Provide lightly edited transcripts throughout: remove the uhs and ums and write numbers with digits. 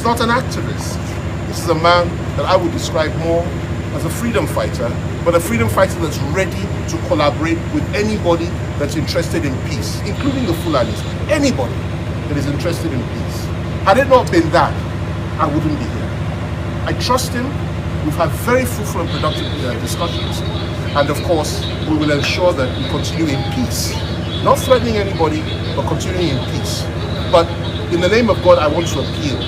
He's not an activist. This is a man that I would describe more as a freedom fighter, but a freedom fighter that's ready to collaborate with anybody that's interested in peace, including the Fulanis, anybody that is interested in peace. Had it not been that, I wouldn't be here. I trust him. We've had very fruitful and productive discussions, and of course, we will ensure that we continue in peace, not threatening anybody, but continuing in peace. But in the name of God, I want to appeal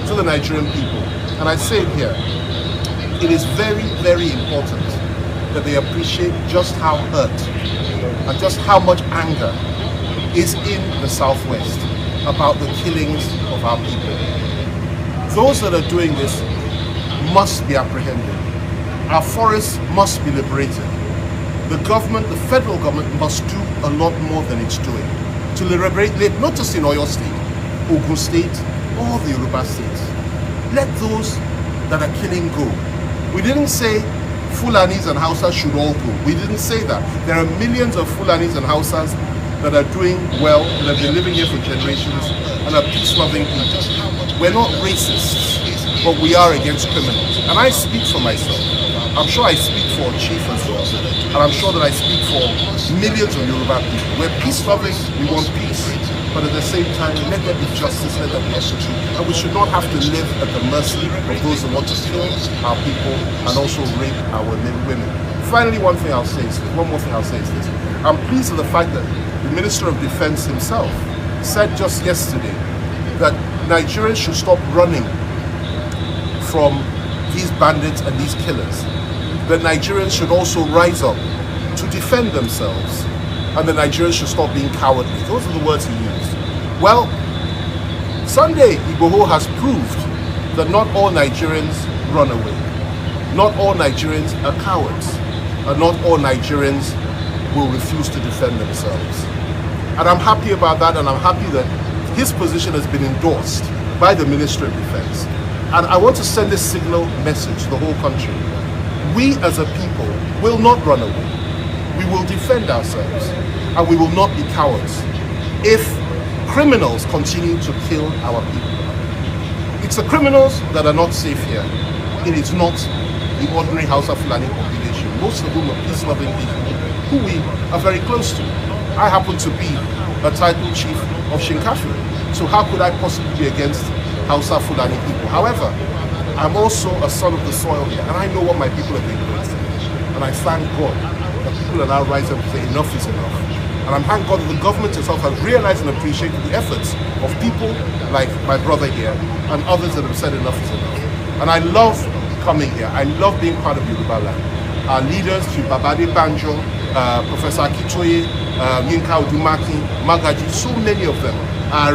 to the Nigerian people, and I say it here, it is very, very important that they appreciate just how hurt and just how much anger is in the Southwest about the killings of our people. Those that are doing this must be apprehended. Our forests must be liberated. The government, the federal government, must do a lot more than it's doing to liberate, not just in Oyo State, Ogun State, all the Yoruba states. Let those that are killing go. We didn't say Fulanis and Hausas should all go. We didn't say that. There are millions of Fulanis and Hausas that are doing well, that have been living here for generations, and are peace-loving people. We're not racists, but we are against criminals. And I speak for myself. I'm sure I speak for Chief as well. And I'm sure that I speak for millions of Yoruba people. We're peace-loving, we want peace. But at the same time, let there be justice, let there be equity. And we should not have to live at the mercy of those who want to kill our people and also rape our women. Finally, one more thing I'll say is this. I'm pleased with the fact that the Minister of Defense himself said just yesterday that Nigerians should stop running from these bandits and these killers. That Nigerians should also rise up to defend themselves, and the Nigerians should stop being cowardly. Those are the words he used. Well, Sunday Igboho has proved that not all Nigerians run away. Not all Nigerians are cowards, and not all Nigerians will refuse to defend themselves. And I'm happy about that, and I'm happy that his position has been endorsed by the Ministry of Defense. And I want to send this signal message to the whole country. We as a people will not run away. We will defend ourselves, and we will not be cowards if criminals continue to kill our people. It's the criminals that are not safe here. It is not the ordinary Hausa Fulani population, most of whom are peace-loving people who we are very close to. I happen to be a title chief of Shinkafi, so how could I possibly be against Hausa Fulani people? However, I'm also a son of the soil here, and I know what my people have been going through. And I thank God that people are now rising up and saying enough is enough. And I'm thank God that the government itself has realized and appreciated the efforts of people like my brother here and others that have said enough is enough. And I love coming here. I love being part of Yoruba land. Our leaders, Chief Babade Banjo, Professor Akitoye, Yinka Odumaki, Magaji, so many of them, Are,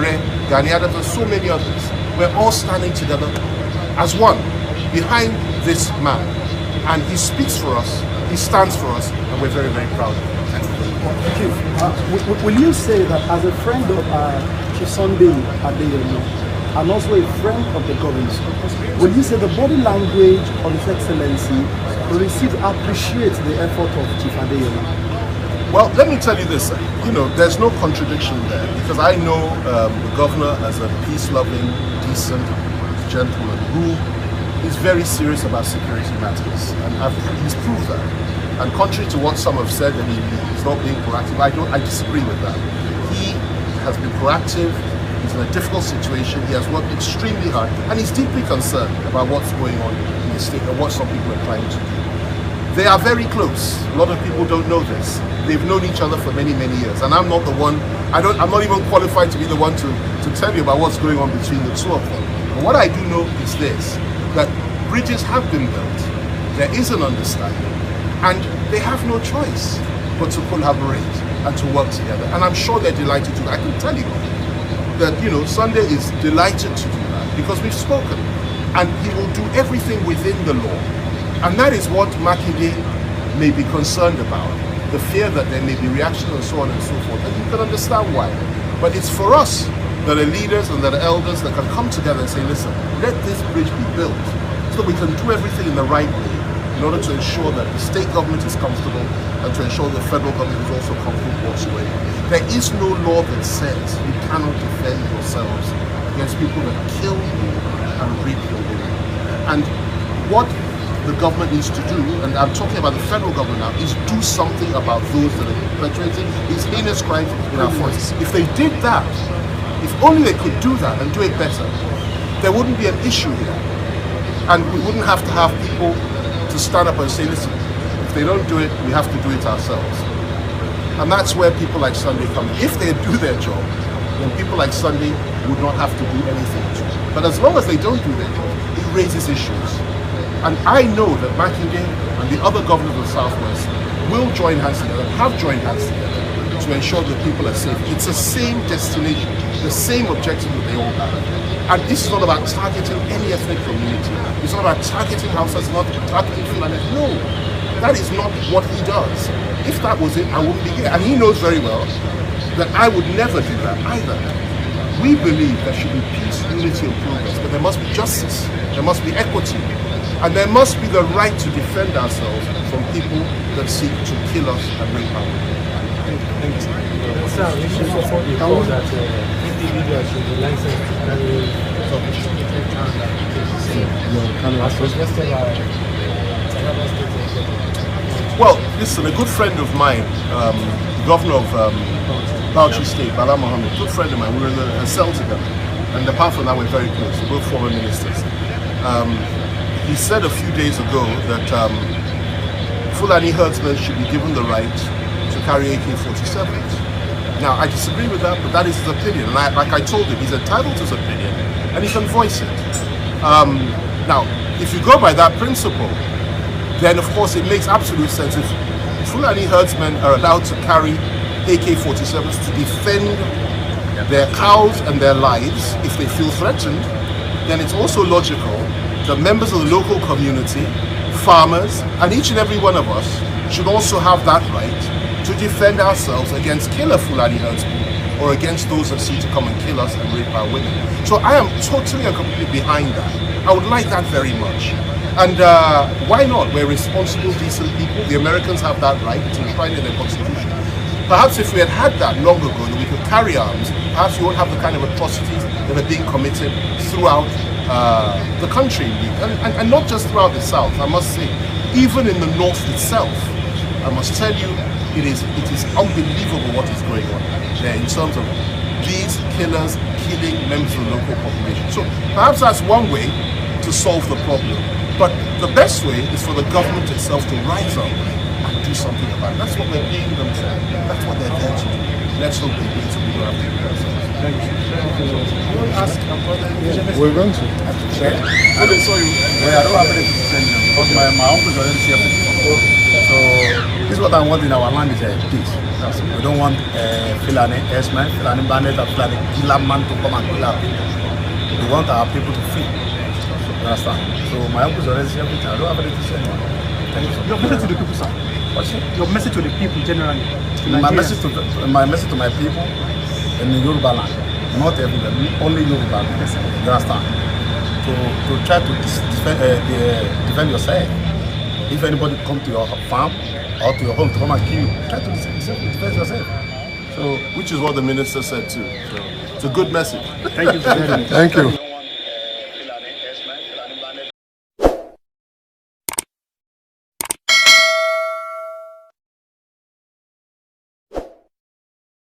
Gani Adams, so many others. We're all standing together as one behind this man. And he speaks for us, he stands for us, and we're very, very proud of him. Chief, will you say that as a friend of Chief Sunday Igboho and also a friend of the government, will you say the body language of His Excellency appreciates the effort of Chief Igboho? Well, let me tell you this, there's no contradiction there, because I know the governor as a peace-loving, decent gentleman who is very serious about security matters, and he's proved that. And contrary to what some have said, that he's not being proactive, I disagree with that. He has been proactive. He's in a difficult situation. He has worked extremely hard, and he's deeply concerned about what's going on in the state and what some people are trying to do. They are very close. A lot of people don't know this. They've known each other for many, many years, and I'm not the one. I'm not even qualified to be the one to tell you about what's going on between the two of them. But what I do know is this: that bridges have been built. There is an understanding. And they have no choice but to collaborate and to work together. And I'm sure they're delighted to. I can tell you that, Sunday is delighted to do that because we've spoken. And he will do everything within the law. And that is what Makinde may be concerned about. The fear that there may be reaction and so on and so forth. And you can understand why. But it's for us that are leaders and that are elders that can come together and say, listen, let this bridge be built so that we can do everything in the right way, in order to ensure that the state government is comfortable and to ensure the federal government is also comfortable with what's going on. There is no law that says you cannot defend yourselves against people that kill you and rape your women. And what the government needs to do, and I'm talking about the federal government now, is do something about those that are perpetrating these heinous crimes in our forests. If they did that, if only they could do that and do it better, there wouldn't be an issue here. And we wouldn't have to have people to stand up and say, listen, if they don't do it, we have to do it ourselves. And that's where people like Sunday come in. If they do their job, then people like Sunday would not have to do anything to it. But as long as they don't do their job, it raises issues. And I know that Makinde and the other governors of the Southwest will join hands together, have joined hands together to ensure that people are safe. It's the same destination, the same objective that they all have. And this is not about targeting any ethnic community. It's not about targeting Hausas, it's not targeting Fulani. No, that is not what he does. If that was it, I wouldn't be here. And he knows very well that I would never do that either. We believe there should be peace, unity, and progress, but there must be justice, there must be equity, and there must be the right to defend ourselves from people that seek to kill us and rape our women. Thank you. Sir, we should support the call that individuals should be licensed to carry sophisticated guns as suggested by Taraba State. Well, listen, a good friend of mine, governor of Bauchi State, Bala Mohammed, good friend of mine, we were in a cell together, and apart from that, we're very close. We're both former ministers. He said a few days ago that Fulani herdsmen should be given the right to carry AK-47s. Now, I disagree with that, but that is his opinion. And like I told him, he's entitled to his opinion, and he can voice it. Now, if you go by that principle, then of course it makes absolute sense. If Fulani herdsmen are allowed to carry AK-47s to defend their cows and their lives if they feel threatened, then it's also logical that members of the local community, farmers, and each and every one of us should also have that right to defend ourselves against killer Fulani herdsmen or against those that seek to come and kill us and rape our women. So I am totally and completely behind that. I would like that very much. And why not? We're responsible, decent people. The Americans have that right. It's enshrined in their constitution. Perhaps if we had had that long ago, that we could carry arms, perhaps we won't have the kind of atrocities that are being committed throughout the country, and not just throughout the South. I must say, even in the North itself, I must tell you, it is unbelievable what is going on there in terms of these killers killing members of the local population. So perhaps that's one way to solve the problem. But the best way is for the government itself to rise up and do something about it. That's what we're paying them for. That's what they're there to do. Let's hope they do it so we don't have to do it ourselves. Thank you. I want to ask We're going to. I don't have anything to send them because my uncle is already here. So this is what I want in our land is peace. We don't want Fulani herdsmen, Fulani bandits, and Fulani killer man to come and kill our people. We want our people to free. You understand? So my uncle is already here. I don't have anything to send them. Thank you. Your message to the people, sir. What's it? Your message to the people generally. My message to my people in the Yoruba land, not everywhere, only Yoruba land. You understand? To try to defend yourself. If anybody come to your farm or to your home to come and kill you, try to defend yourself. So, which is what the minister said too. So, it's a good message. Thank you. Thank you.